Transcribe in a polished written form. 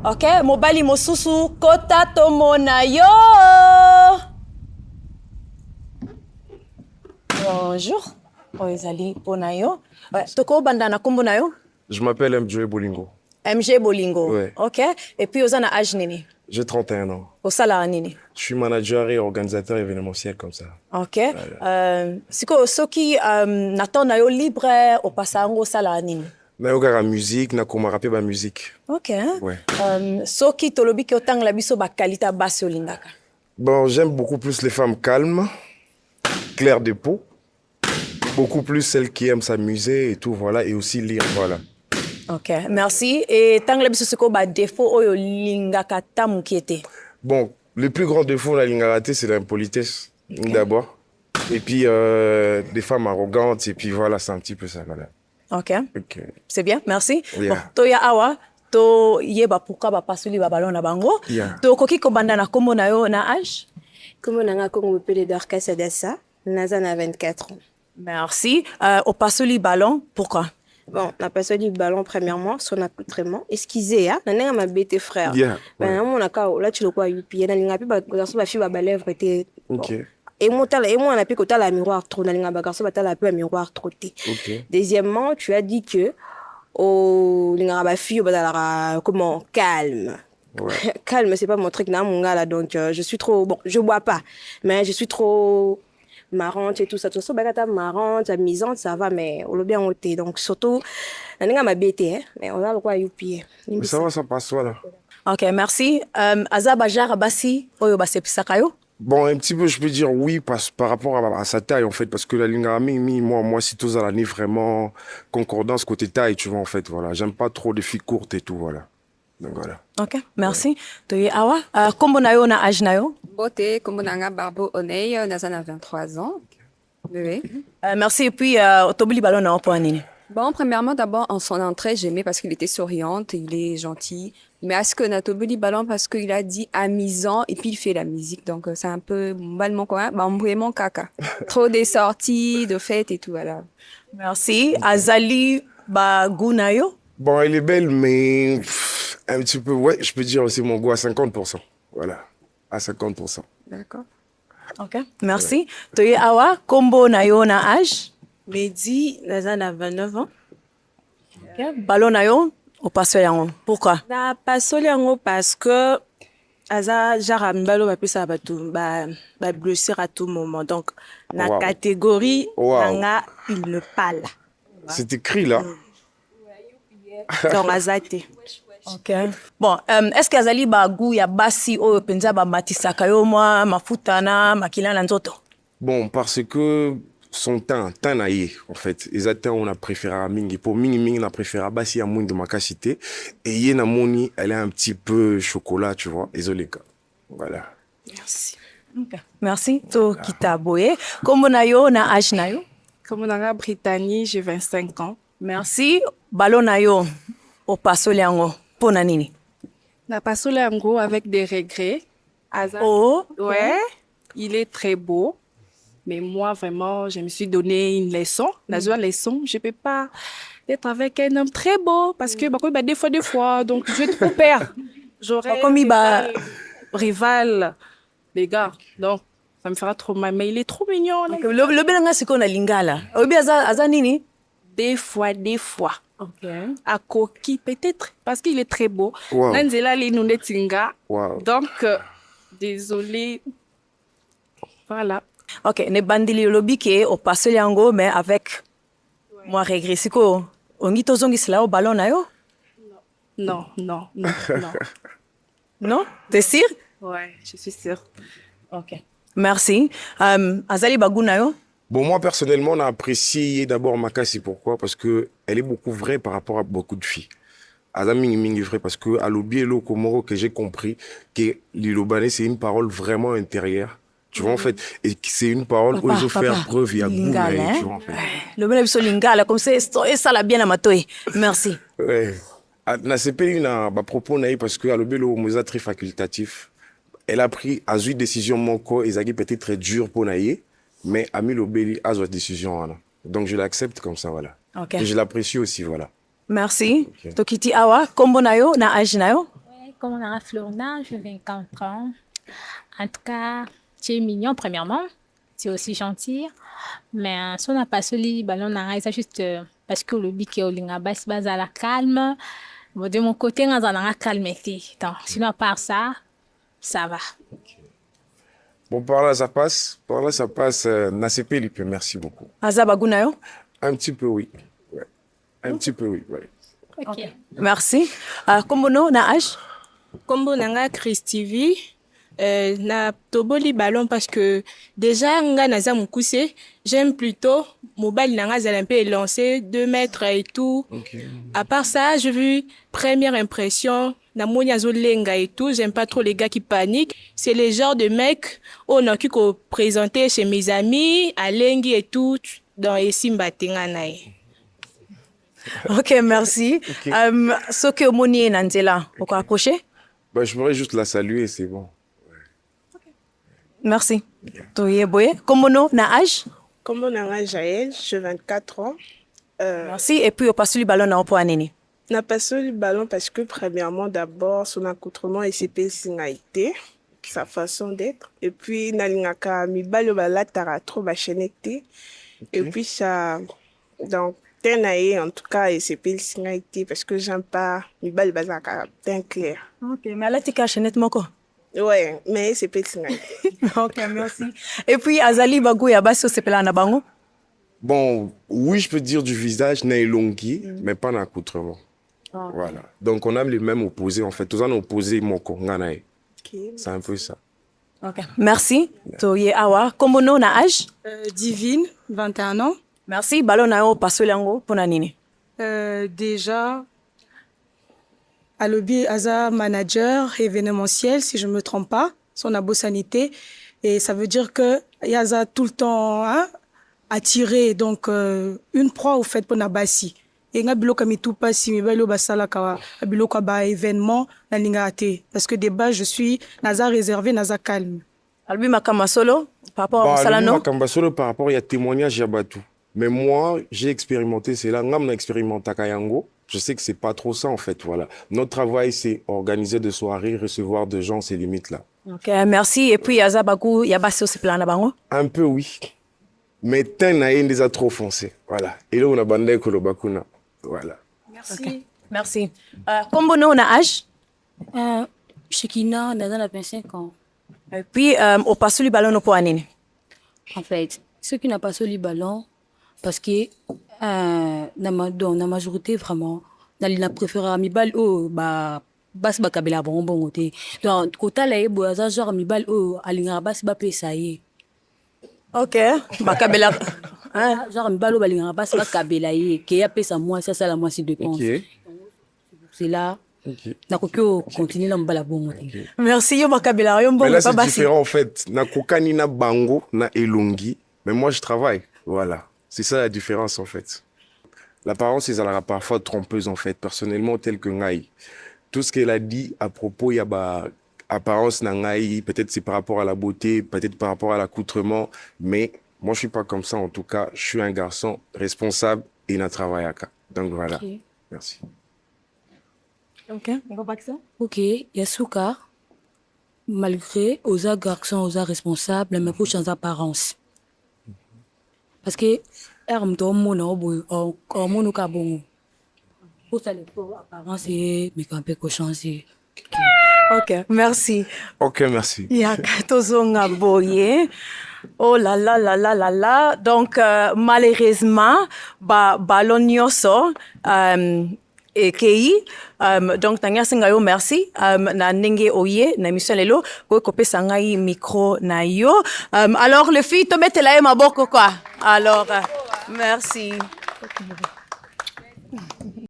Ok, mobali mosusu kota tomona yo. Bonjour. Ezali pona yo. Toko banda na kombo na yo? Je m'appelle MJ Bolingo. MJ Bolingo. Ouais. Ok. Et puis oza na âge nini? J'ai 31 ans. Osala nini? Je suis manager et organisateur événementiel comme ça. Ok. Siko soki na temps na yo libre opasa ngo sala nini? Nayoka musique, nakoma rapper ba musique. Ok. Ouais. Soki tolobi ki otang la biso ba kalita basi olindaka. Bon, j'aime beaucoup plus les femmes calmes, claires de peau. Beaucoup plus celles qui aiment s'amuser et tout, voilà, et aussi lire, voilà. Ok, merci. Et tang la biso siko ba défaut oyo lingaka tamu kiete. Bon, le plus grand défaut de la ligne ratée, c'est l'impolitesse, d'abord. Et puis, des femmes arrogantes, et puis voilà, c'est un petit peu ça, voilà. Ok. Ok. C'est bien, merci. Yeah. Bon, toya awa, to yeba pourquoi ba pasuli ba balon na bango. Yeah. To koki ko banda na kombo na yo na âge? Kombo na nga Kongo Pele Dorcas Adassa, naza na 24 ans. Merci. Au pasuli ballon, pourquoi? Bon, na passé du ballon premièrement, son accoutrement. Esquisé, hein? Nana ma bête frère. Yeah. Ben, mon account, là tu le quoi, yupi. Na linga pi ba garçon ba fi ba lèvre était. Ok. Et moi, on a pu côté la miroir trop. Na linga ba garçon ba ta la peu miroir trop. Ok. Deuxièmement, tu as dit que au linga ba fi ba la comment calme. Ouais. Calme, c'est pas mon truc là, mon gars là. Donc je suis trop bon, je bois pas, mais je suis trop marrante et tout ça. Tout ça, bah, marrante, amusante, ça va, mais on l'a bien ôté. Donc surtout, on a ma bête, hein, mais on a le quoi youpi. Mais ça va, ça passe, voilà. Ok, merci. Azaba jara basi oyo basepisaka yo? Bon, un petit peu, je peux dire oui par rapport à sa taille, en fait, parce que la ligne moi, si tous à l'année, vraiment concordance côté taille, tu vois, en fait, voilà. J'aime pas trop les filles courtes et tout, voilà. Donc voilà. Ok, merci. Toye awa, kombo na yo na âge na yo? Beauté, comme on a Barbo Onei, Nazan a 23 ans. Oui. Merci. Et puis, tobuli ballon na opo nini? Bon, premièrement, d'abord, en son entrée, j'aimais parce qu'il était souriant, il est gentil. Mais à ce que Natobuli Ballon, parce qu'il a dit amusant, et puis il fait la musique. Donc, c'est un peu mon coin, mon caca. Trop des sorties, de fêtes et tout, voilà. Merci. Azali baguna yo? Bon, elle est belle, mais un petit peu, ouais, je peux dire aussi mon goût à 50%. Voilà, à 50%. D'accord. Ok, merci. Toye awa, kombo na yo na âge? Mehdi, naza na 29 ans. Ok, ballon na yo, au passe yango. Pourquoi? Na pasoli yango parce que aza genre mbalo ba pesa ba tout ba blessure à tout moment. Donc na Wow. catégorie Wow. nanga il ne parle. C'est écrit là. Donc azate. Ok. Bon, est-ce que azali bagu ya basi oyo penza ba matisaka yo mwa mafuta na makila na nzoto? Bon, parce que son teint naïe, en fait. Exactement, on a préféré à Mingi. Pour Mingi, on a préféré à Bassi à Mouni de ma cité. Et Yena Moni, elle est un petit peu chocolat, tu vois. Désolé, voilà. Merci. Ok. Merci. To kita boye. Kombo na yo na âge na yo? Comme on a Brittany, j'ai 25 ans. Merci. Ballon na yo, au pasoli yango. Pona nini? Na pasole en gros avec des regrets. Asa- Oh. Ouais, il est très beau. Mais moi, vraiment, je me suis donné une leçon. Dans une leçon, je ne peux pas être avec un homme très beau parce que bah, des fois. Donc, je vais trop peur. J'aurais Comme il va- rival, les gars. Donc, ça me fera trop mal. Mais il est trop mignon. Là. Le belanga siko na lingala. Obi aza nini? Des fois. Ok. À Koki, peut-être, parce qu'il est très beau. Wow. Nanzela li nune tinga. Wow. Donc, désolé. Voilà. Ok, ne bandili lobi ke au pasoli yango, mais avec moi regret. Siko, ongi tozongi sila au ballon na yo? Non. Non? T'es sûr? Ouais, je suis sûre. Ok. Merci. Azali baguna yo? Bon, moi, personnellement, on a apprécié d'abord Makasi. Pourquoi? Parce que elle est beaucoup vraie par rapport à beaucoup de filles. Azami Mingi vrai, parce que à l'obi et l'eau Komoro, que j'ai compris que l'Ilobane, c'est une parole vraiment intérieure. Tu vois, en fait, et que c'est une parole où il faut faire preuve, il y a lingala, goût, hein? tu vois, en fait. Le bel biso lingala, comme c'est ça la bien à matoy. Merci. Ouais. Na CPI, na propos naï parce que à l'obélo, moi, très facultatif. Elle a pris à une décision mon corps, et ça peut être très dur pour naïe, mais a mis l'obéli à une décision, voilà. Donc je l'accepte comme ça, voilà. Ok. Et je l'apprécie aussi, voilà. Merci. Ok. Tokiti awa, kombo na yo, na âge na yo? comme on a Florina, j'ai 24 ans. En tout cas, tu es mignon, premièrement. Tu es aussi gentil. Mais si on n'a pas ce ballon, on a juste parce que le bic est au base à la calme. Bon, de mon côté, on a la calme. Donc, sinon, à part ça, ça va. Bon, par là, ça passe. Par là, ça passe. Nasepe Lipe, merci beaucoup. Azabagunayo. Un petit peu, oui. Ouais. Un petit peu, oui. Ouais. Ok. Merci. Kombono, na âge? Kombo nanga Christivi, na toboli ballon parce que déjà nga naza mukuse, j'aime plutôt mobile nanga zala un peu lancé 2 mètres et tout. Okay. À part ça, j'ai vu première impression na monia zolenga et tout, j'aime pas trop les gars qui paniquent. C'est le genre de mec on a pu présenter chez mes amis à Lengi et tout dans Esimba Tenganai. Ok, merci. Ok. Ce que Moni Nandela, on peut approcher? Bah, je voudrais juste la saluer, c'est bon. Merci. Toye boye. Kombono, na âge? Kombo nanga Jaël, j'ai 24 ans. Merci. Et puis, on passe le ballon na opo anene. N'a pas le ballon parce que premièrement, d'abord, son accoutrement et ses personnalités, sa façon d'être. Et puis, nalingaka mi balo balatara trop bachenete. Et puis, ça, donc, tenaye, en tout cas, et ses personnalités parce que j'aime pas mi balo bazaka teint clair. Ok, mais elle a été cachée nettement quoi? Ouais, mais c'est personnalité. Ok, merci. Et puis, Azali Bagou Yabasso, c'est pela na bango? Bon, oui, je peux dire du visage, na elongi, mais pas d'accoutrement. Voilà. Donc, on a les mêmes opposés, en fait. Tous en opposés, moko, nganae. Okay. C'est un peu ça. Ok. Merci. Toye awa. Kombono, na âge? Divine, 21 ans. Merci. Ballon na yo, passe l'ango, pour nini? Déjà, à Lobby Aza manager événementiel, si je ne me trompe pas, son abo sanité. Et ça veut dire que Yaza tout le temps attiré, donc une proie au fait pour Nabasi. Et nga bilo kami tout pas si mi balo basala ka bilo ka ba événement na linga ate parce que de base je suis naza réservé naza calme. Albi Makama Solo, par rapport à Salano? Makamba Solo, par rapport, il y a témoignage, il y a batou. Mais moi, j'ai expérimenté, c'est là, ngam na expérimenté Kayango. Je sais que c'est pas trop ça, en fait, voilà. Notre travail, c'est organiser des soirées, recevoir des gens, ces limites-là. Ok, merci. Et puis, Azabagu Yabasso, c'est pela na bango? Un peu, oui. Mais ten na les a trop foncé. Voilà. Et là, on a bandé Kolobakuna. Voilà. Merci. Okay. Merci. Kombono, na âge? Shekina, Nada a 25 ans. Et puis, on passe le ballon pour anine. En fait, ceux qui n'ont pas le ballon, parce que dans la majorité, vraiment, dans la préférée à mi bal, bas bakabela bonbon côté. Donc, côté là, il y a genre mi bal, alinga bas bapé ça y est. Ok. Bakabela. Genre mi bal, alinga bas bakabela y est. Qui a payé ça moi, ça la moitié de dépense. Ok. C'est là. Ok. Nakokyo continue dans la bonne. Merci, yo bakabela. Yo Mais là, mbongo c'est différent, en fait. Na kokani na bango, na elongi. Mais moi, je travaille. Voilà. C'est ça la différence, en fait. L'apparence, elle a parfois trompeuse, en fait. Personnellement, tel que Ngaï. Tout ce qu'elle a dit à propos, il y a bah, apparence Ngaï. Peut-être c'est par rapport à la beauté, peut-être par rapport à l'accoutrement. Mais moi, je suis pas comme ça. En tout cas, je suis un garçon responsable et n'a travaillé à cas. Donc voilà. Okay. Merci. Ok. On va pas que ça? Ok, Yasuka, malgré aux garçons, aux responsables, mais pour changer apparence. Parce que, Ok, merci. Ok, merci. Yakatozonga boye. Oh là là là là là là. Donc, malheureusement, ballon nyoso, ekei donc tanga singa yo merci na ndenge oye na émission lelo ko kopesa ngai micro na yo alors les filles to metela ye maboko quoi alors merci.